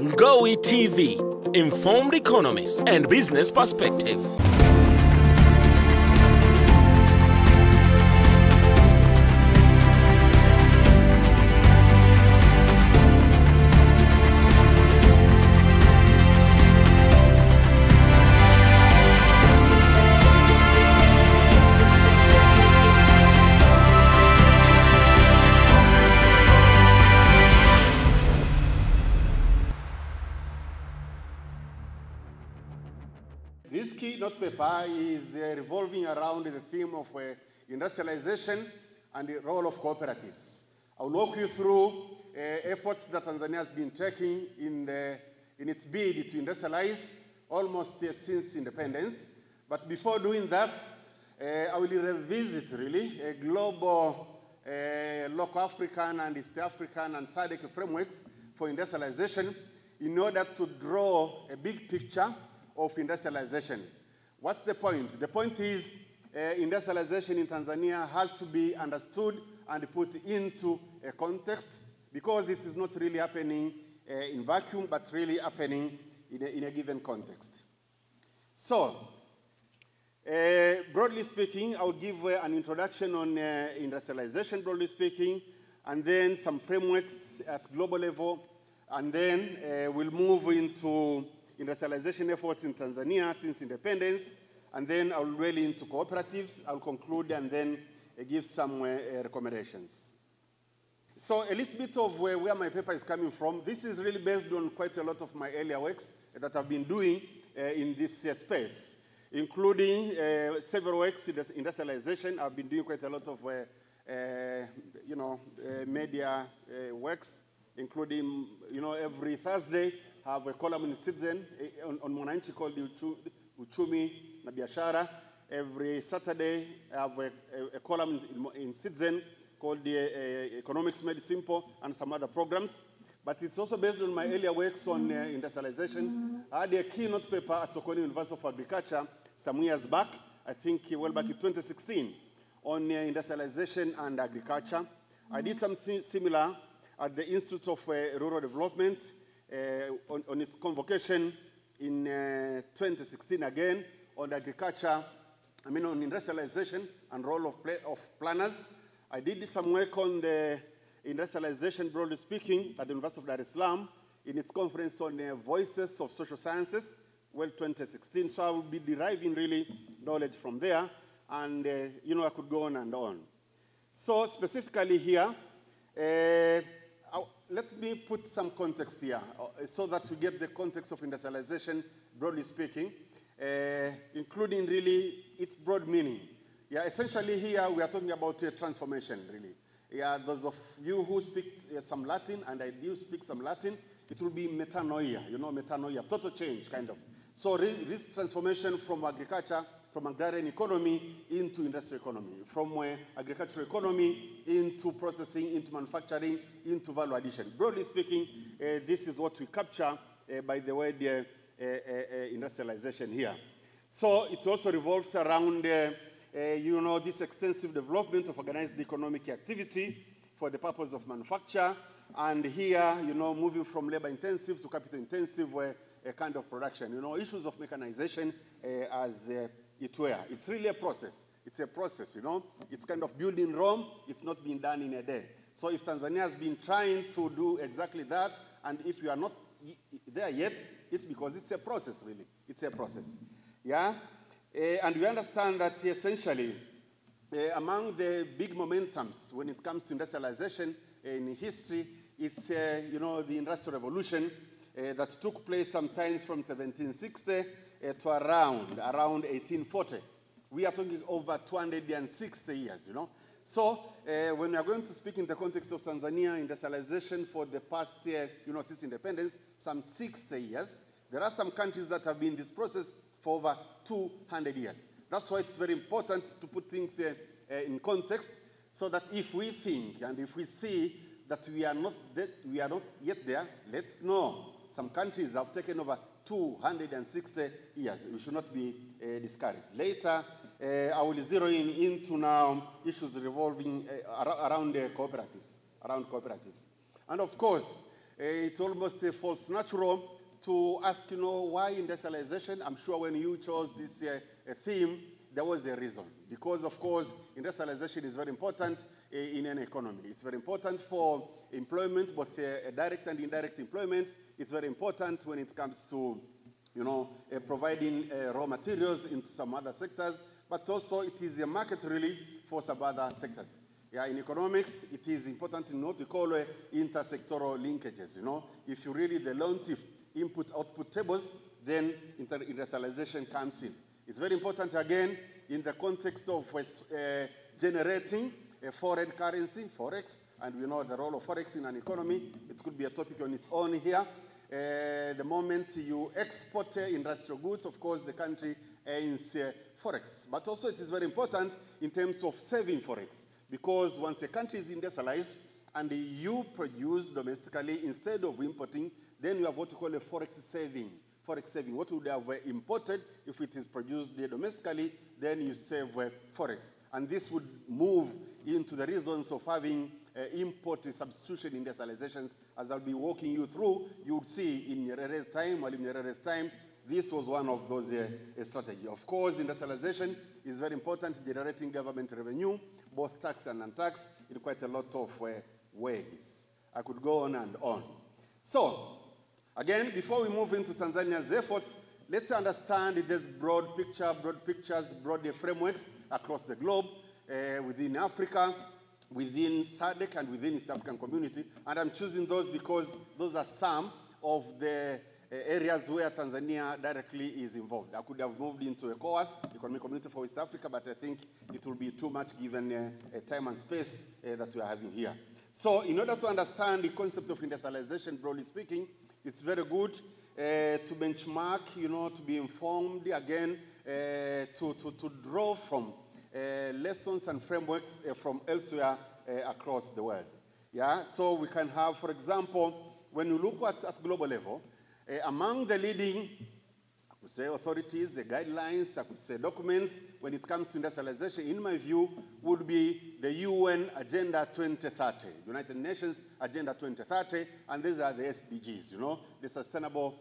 Ngowi TV, informed economists and business perspective. This keynote paper is revolving around the theme of industrialization and the role of cooperatives. I will walk you through efforts that Tanzania has been taking in its bid to industrialize almost since independence. But before doing that, I will revisit really a global, local African and East African and SADC frameworks for industrialization in order to draw a big picture of industrialization. What's the point? The point is industrialization in Tanzania has to be understood and put into a context because it is not really happening in vacuum, but really happening in a given context. So, broadly speaking, I'll give an introduction on industrialization, broadly speaking, and then some frameworks at global level, and then we'll move into industrialization efforts in Tanzania since independence, and then I'll really into cooperatives. I'll conclude and then give some recommendations. So a little bit of where my paper is coming from. This is really based on quite a lot of my earlier works that I've been doing in this space, including several works in industrialization. I've been doing quite a lot of media works, including every Thursday I have a column in Citizen on Mwananchi called Uchumi na Biashara. Every Saturday I have a column in Citizen called the Economics Made Simple and some other programs. But it's also based on my earlier works on industrialization. I had a keynote paper at Sokoine University of Agriculture some years back, I think well back in 2016, on industrialization and agriculture. I did something similar at the Institute of Rural Development on its convocation in 2016 again on agriculture, on industrialization and role of planners. I did some work on the industrialization, broadly speaking, at the University of Dar es Salaam in its conference on voices of social sciences, 2016. So I will be deriving really knowledge from there, and I could go on and on. So specifically here, let me put some context here so that we get the context of industrialization, broadly speaking, including really its broad meaning. Yeah, essentially here we are talking about transformation, really. Yeah, those of you who speak some Latin, and I do speak some Latin, it will be metanoia, metanoia, total change, kind of. So this transformation from agriculture, from agrarian economy into industrial economy, from agricultural economy into processing, into manufacturing, into value addition. Broadly speaking, this is what we capture by the word industrialization here. So it also revolves around, this extensive development of organized economic activity for the purpose of manufacture, and here, moving from labor-intensive to capital-intensive kind of production. Issues of mechanization as it were. It's really a process. It's a process, It's kind of built in Rome. It's not been done in a day. So if Tanzania has been trying to do exactly that, and if you are not there yet, it's because it's a process, really. It's a process. Yeah? And we understand that essentially, among the big momentums when it comes to industrialization in history, it's, the Industrial Revolution that took place sometimes from 1760 to around 1840. We are talking over 260 years, So when we are going to speak in the context of Tanzania industrialization for the past, since independence, some 60 years, there are some countries that have been in this process for over 200 years. That's why it's very important to put things in context so that if we think and if we see that we are not yet there, let's know. Some countries have taken over 260 years. We should not be discouraged. Later, I will zero into now issues revolving around cooperatives. And of course, it almost falls natural to ask, why industrialization? I'm sure when you chose this theme, there was a reason. Because, of course, industrialization is very important in an economy. It's very important for employment, both direct and indirect employment. It's very important when it comes to, providing raw materials into some other sectors, but also it is a market really for some other sectors. Yeah, in economics, it is important to note we call intersectoral linkages. If you read the LONTIF input-output tables, then industrialization comes in. It's very important, again, in the context of generating a foreign currency, Forex, and we know the role of Forex in an economy. It could be a topic on its own here. The moment you export industrial goods, of course, the country earns Forex. But also it is very important in terms of saving Forex, because once a country is industrialized and you produce domestically instead of importing, then you have what we call a Forex saving. Forex saving. What would have imported if it is produced domestically, then you save Forex. And this would move into the reasons of having import substitution industrializations. As I'll be walking you through, you would see in Nyerere's time, while in Nyerere's time, this was one of those strategies. Of course, industrialization is very important, generating government revenue, both tax and non-tax, in quite a lot of ways. I could go on and on. So, again, before we move into Tanzania's efforts, let's understand this broad pictures, broad frameworks across the globe, within Africa, within SADC, and within East African Community. And I'm choosing those because those are some of the areas where Tanzania directly is involved. I could have moved into ECOWAS, Economic Community for East Africa, but I think it will be too much given time and space that we are having here. So in order to understand the concept of industrialization, broadly speaking, it's very good to benchmark, to be informed, again, to draw from lessons and frameworks from elsewhere across the world. Yeah, so we can have, for example, when you look at global level, among the leading, I could say authorities, the guidelines, I could say documents, when it comes to industrialization, in my view, would be the UN Agenda 2030, United Nations Agenda 2030, and these are the SDGs, the Sustainable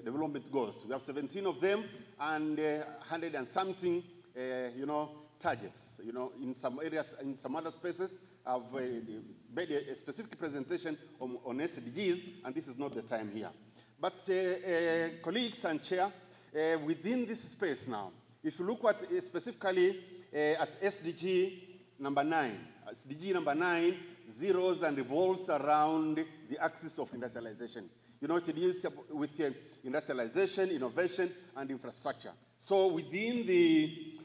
Development Goals. We have 17 of them, and 100 and something, targets. In some areas, in some other spaces, I've made a specific presentation on SDGs, and this is not the time here. But colleagues and chair, within this space now, if you look at specifically at SDG number 9, SDG number 9 zeros and revolves around the axis of industrialization. It deals with industrialization, innovation, and infrastructure. So within the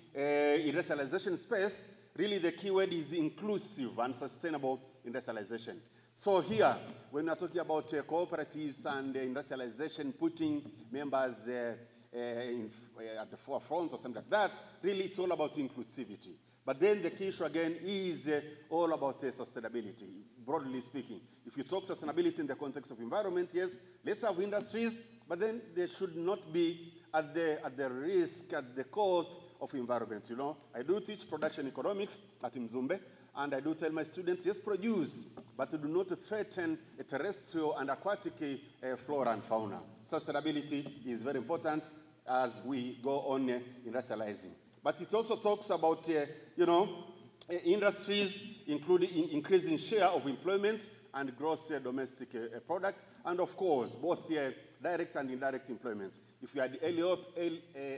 industrialization space, really the keyword is inclusive and sustainable industrialization. So here, when we're talking about cooperatives and industrialization, putting members at the forefront or something like that, really it's all about inclusivity. But then the key issue again is all about sustainability, broadly speaking. If you talk sustainability in the context of environment, yes, let's have industries, but then they should not be at the risk, at the cost of environment. I do teach production economics at Mzumbe, and I do tell my students, yes, produce, but do not threaten a terrestrial and aquatic flora and fauna. Sustainability is very important as we go on industrializing. But it also talks about, industries, including increasing share of employment and gross domestic product, and of course, both direct and indirect employment. If you had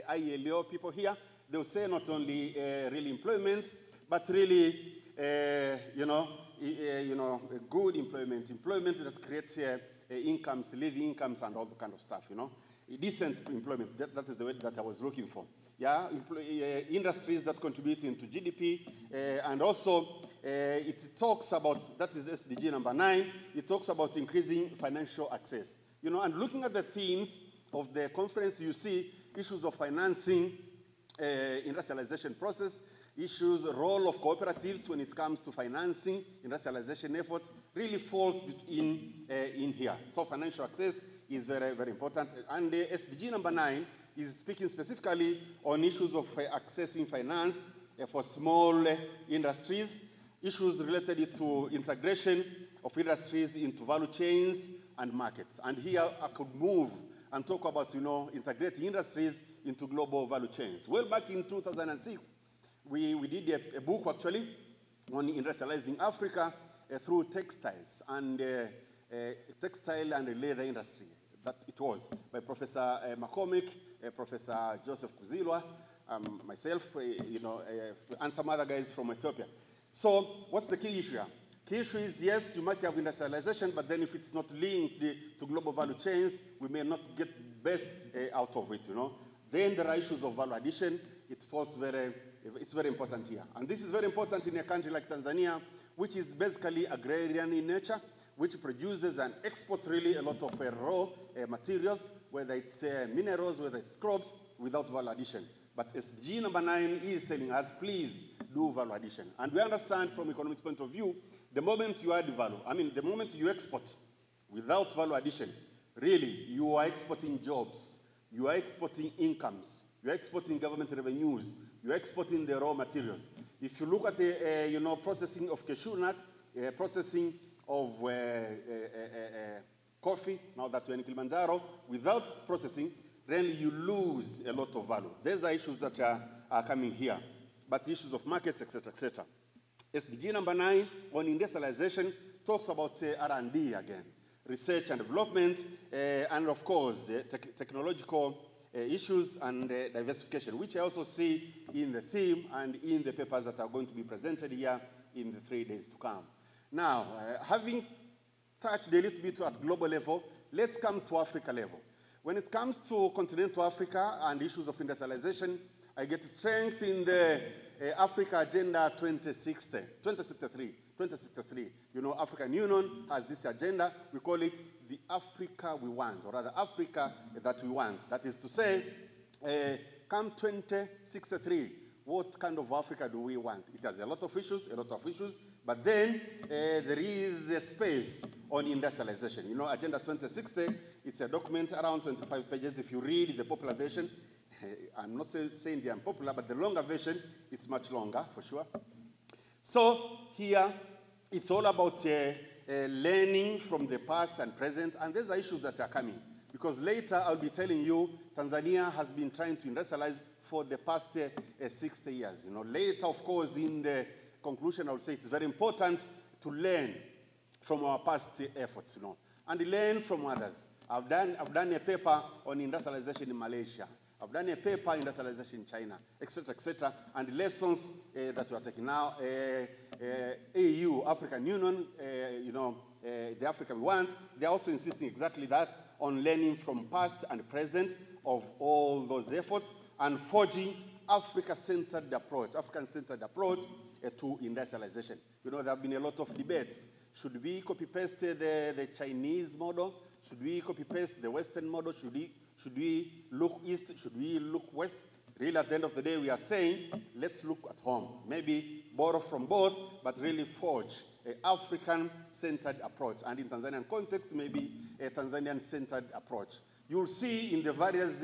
ILO people here, they will say not only real employment, but really, good employment that creates incomes, living incomes, and all the kind of stuff. Decent employment. That is the word that I was looking for. Yeah, industries that contribute into GDP, and also it talks about, that is SDG number 9. It talks about increasing financial access. And looking at the themes of the conference, you see issues of financing, industrialization process, issues, role of cooperatives when it comes to financing industrialization efforts really falls in here. So financial access is very, very important. And the SDG number 9 is speaking specifically on issues of accessing finance for small industries. issues related to integration of industries into value chains and markets. And here I could move and talk about, integrating industries into global value chains. Well, back in 2006, we did a book, actually, on industrializing Africa through textiles and textile and leather industry. That it was by Professor McCormick, Professor Joseph Kuzilwa, myself, and some other guys from Ethiopia. So what's the key issue here? Key issue is, yes, you might have industrialization, but then if it's not linked to global value chains, we may not get best out of it, Then there are issues of value addition. It's very important here. And this is very important in a country like Tanzania, which is basically agrarian in nature, which produces and exports really a lot of raw materials, whether it's minerals, whether it's crops, without value addition. But SDG number 9 is telling us, please do value addition. And we understand from economics point of view, the moment you add value, the moment you export without value addition, really, you are exporting jobs, you are exporting incomes, you are exporting government revenues, you are exporting the raw materials. If you look at the, processing of cashew nut, processing of coffee, now that we're in Kilimanjaro, without processing, really you lose a lot of value. These are issues that are coming here, but issues of markets, etc., etc. SDG number 9 on industrialization talks about R&D again, research and development, and of course, technological issues and diversification, which I also see in the theme and in the papers that are going to be presented here in the 3 days to come. Now, having touched a little bit at global level, let's come to Africa level. When it comes to continental Africa and issues of industrialization, I get strength in the Africa Agenda 2063. African Union has this agenda. We call it the Africa we want, or rather Africa that we want. That is to say, come 2063, what kind of Africa do we want? It has a lot of issues, but then there is a space on industrialization. Agenda 2060, it's a document around 25 pages. If you read the popular version, I'm not saying they're unpopular, but the longer version, it's much longer, for sure. So here, it's all about learning from the past and present, and these are issues that are coming. Because later, I'll be telling you, Tanzania has been trying to industrialize for the past 60 years. Later, of course, in the conclusion, I would say it's very important to learn from our past efforts, and learn from others. I've done a paper on industrialization in Malaysia. I've done a paper on industrialization in China, etc., and the lessons that we are taking now. AU, African Union, the Africa we want, they're also insisting exactly that, on learning from past and present of all those efforts and forging African-centered approach to industrialization. There have been a lot of debates. Should we copy-paste the Chinese model? Should we copy-paste the Western model? Should we look east? Should we look west? Really, at the end of the day, we are saying, let's look at home. Maybe borrow from both, but really forge an African-centered approach. And in Tanzanian context, maybe a Tanzanian-centered approach. You'll see in the various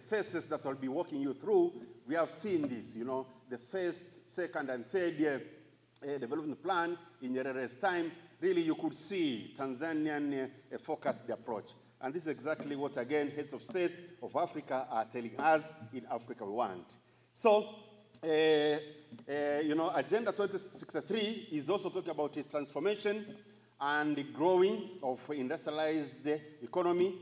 phases that I'll be walking you through, we have seen this, the first, second, and third development plan in Nyerere's time. Really, you could see Tanzanian focused approach. And this is exactly what, again, heads of state of Africa are telling us in Africa we want. So, Agenda 2063 is also talking about a transformation and the growing of industrialized economy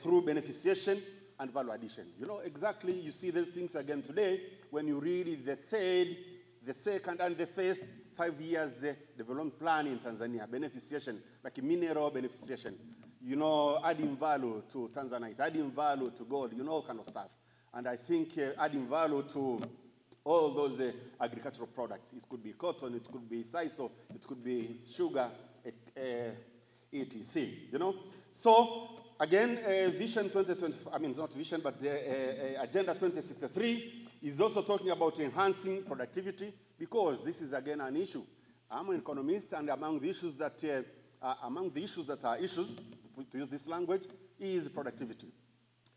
through beneficiation and value addition. Exactly, you see these things again today when you read the third, the second, and the first 5 years development plan in Tanzania, beneficiation, like mineral beneficiation. Adding value to Tanzanite, adding value to gold, all kind of stuff. And I think adding value to all those agricultural products. It could be cotton, it could be sisal, it could be sugar, etc. So, again, Vision 2020, not Vision, but Agenda 2063 is also talking about enhancing productivity, because this is, again, an issue. I'm an economist, and among the issues that are issues, to use this language, is productivity.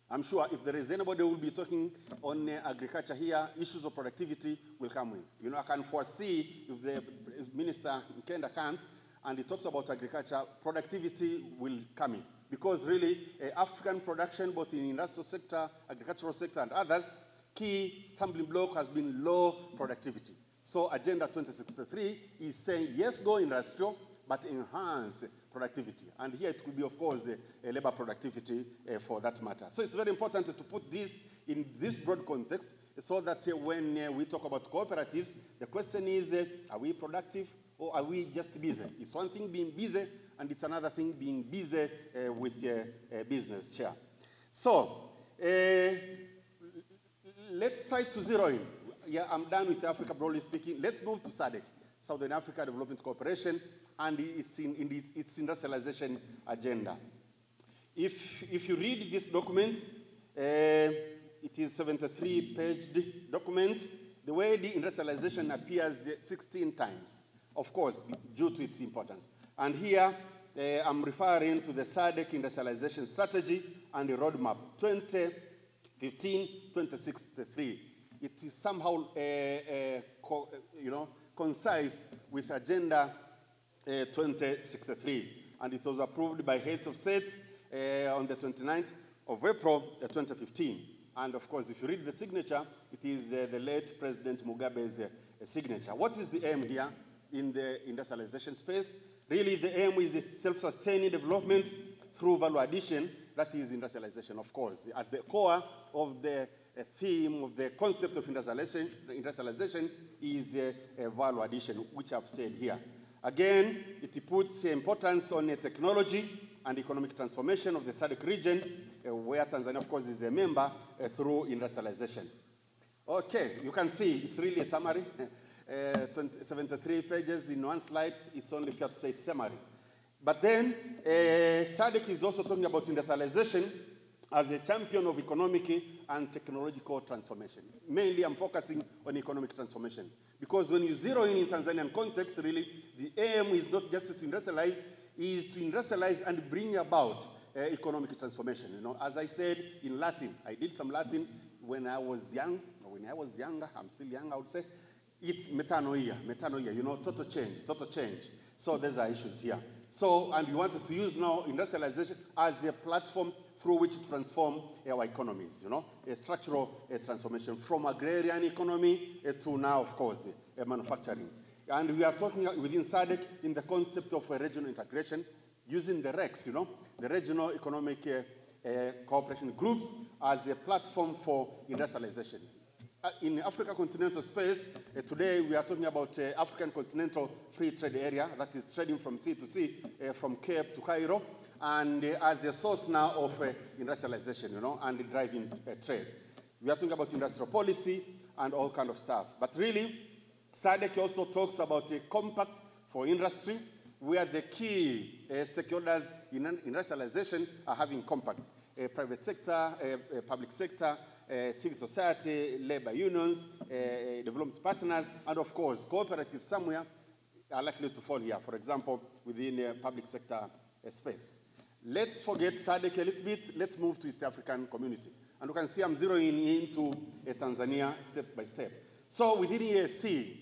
I'm sure if there is anybody who will be talking on agriculture here, issues of productivity will come in. I can foresee if Minister Nkenda comes and he talks about agriculture, productivity will come in. Because really, African production, both in industrial sector, agricultural sector, and others, key stumbling block has been low productivity. So Agenda 2063 is saying, yes, go industrial, but enhance productivity. And here it could be, of course, labor productivity for that matter. So it's very important to put this in this broad context so that when we talk about cooperatives, the question is, are we productive or are we just busy? It's one thing being busy, and it's another thing being busy with business, Chair. So let's try to zero in. Yeah, I'm done with Africa, broadly speaking. Let's move to SADC, Southern Africa Development Cooperation, and its industrialization agenda. If you read this document, it is a 73-page document. The word industrialization appears 16 times, of course, due to its importance. And here, I'm referring to the SADC industrialization strategy and the roadmap 2015-2063. It is somehow, concise with Agenda 2063, and it was approved by heads of state on the 29th of April 2015. And of course, if you read the signature, it is the late President Mugabe's signature. What is the aim here in the industrialization space? Really, the aim is self-sustaining development through value addition. That is industrialization, of course. At the core of the theme of the concept of industrialization is value addition, which I've said here. Again, it puts importance on technology and economic transformation of the SADC region, where Tanzania, of course, is a member through industrialization. Okay, you can see it's really a summary. 73 pages in one slide. It's only fair to say it's summary. But then, SADC is also talking about industrialization as a champion of economic and technological transformation. Mainly, I'm focusing on economic transformation. Because when you zero in Tanzanian context, really, the aim is not just to industrialize, is to industrialize and bring about economic transformation. You know, as I said in Latin, I did some Latin when I was young, or when I was younger, I'm still young, I would say. It's metanoia, you know, total change. So there's our issues here. So, and we wanted to use now industrialization as a platform through which to transform our economies, you know, a structural transformation from agrarian economy to now, of course, manufacturing. And we are talking within SADC in the concept of regional integration using the RECs, you know, the regional economic cooperation groups as a platform for industrialization. In Africa continental space, today we are talking about African continental free trade area, that is trading from sea to sea, from Cape to Cairo, and as a source now of industrialization, you know, and driving trade. We are talking about industrial policy and all kind of stuff. But really, SADC also talks about a compact for industry, where the key stakeholders in industrialization are having compact. Private sector, public sector, civil society, labor unions, development partners, and of course, cooperatives somewhere are likely to fall here, for example, within a public sector space. Let's forget SADC a little bit. Let's move to East African community. And you can see I'm zeroing into Tanzania step by step. So within EAC,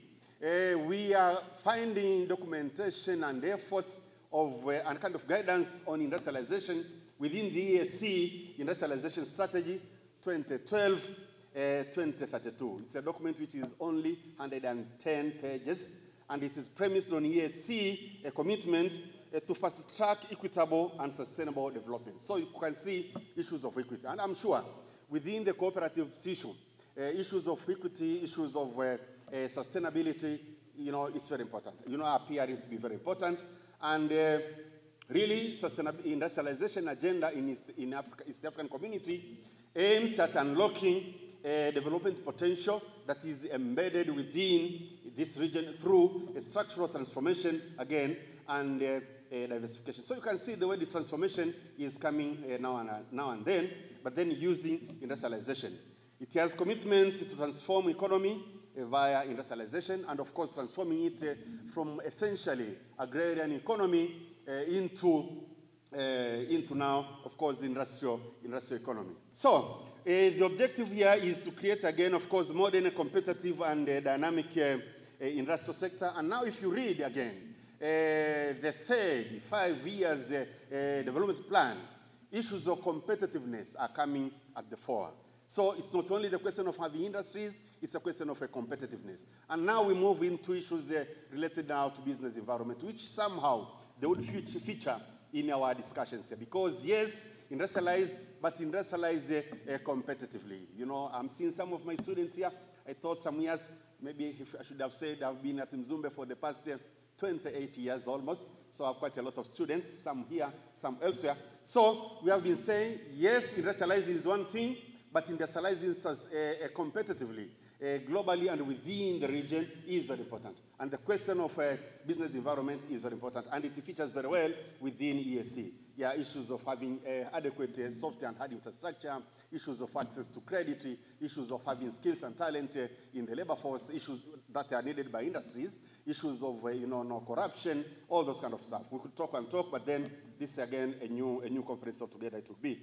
we are finding documentation and efforts of and kind of guidance on industrialization within the EAC Industrialization Strategy 2012-2032. It's a document which is only 110 pages, and it is premised on EAC, a commitment to fast-track equitable and sustainable development. So you can see issues of equity. And I'm sure within the cooperatives issue, issues of equity, issues of sustainability, you know, it's very important. You know, appearing to be very important. And really, industrialization agenda in East African community aims at unlocking development potential that is embedded within this region through a structural transformation, again, and diversification. So you can see the way the transformation is coming now and then, but then using industrialization. It has commitment to transform economy via industrialization, and of course transforming it from essentially agrarian economy into now, of course, industrial economy. So the objective here is to create, again, of course, modern, competitive, and dynamic industrial sector. And now if you read again, the third 5 years development plan, issues of competitiveness are coming at the fore. So it's not only the question of having industries, it's a question of competitiveness. And now we move into issues related now to business environment, which somehow they would feature in our discussions here. Because yes, industrialize, but industrialize competitively. You know, I'm seeing some of my students here. I thought some years, maybe if I should have said I've been at Mzumbe for the past 28 years almost. So I have quite a lot of students, some here, some elsewhere. So we have been saying, yes, industrializing is one thing, but industrializing competitively, globally and within the region is very important. And the question of business environment is very important, and it features very well within ESC. Yeah, issues of having adequate software and hard infrastructure, issues of access to credit, issues of having skills and talent in the labor force, issues that are needed by industries, issues of no corruption, all those kind of stuff. We could talk and talk, but then this again a new conference altogether it will be.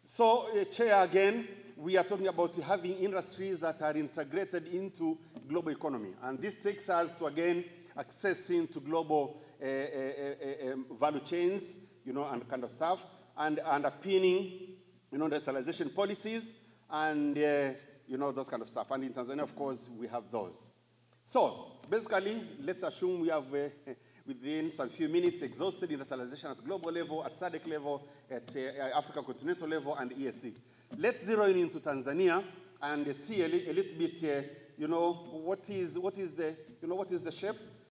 So, Chair, again, we are talking about having industries that are integrated into global economy. And this takes us to, again, accessing to global value chains, and kind of stuff, and underpinning, industrialization policies, and, those kind of stuff. And in Tanzania, of course, we have those. So, basically, let's assume we have within some few minutes exhausted industrialization at global level, at SADC level, at African continental level, and ESC. Let's zero in into Tanzania and see a little bit, what is the shape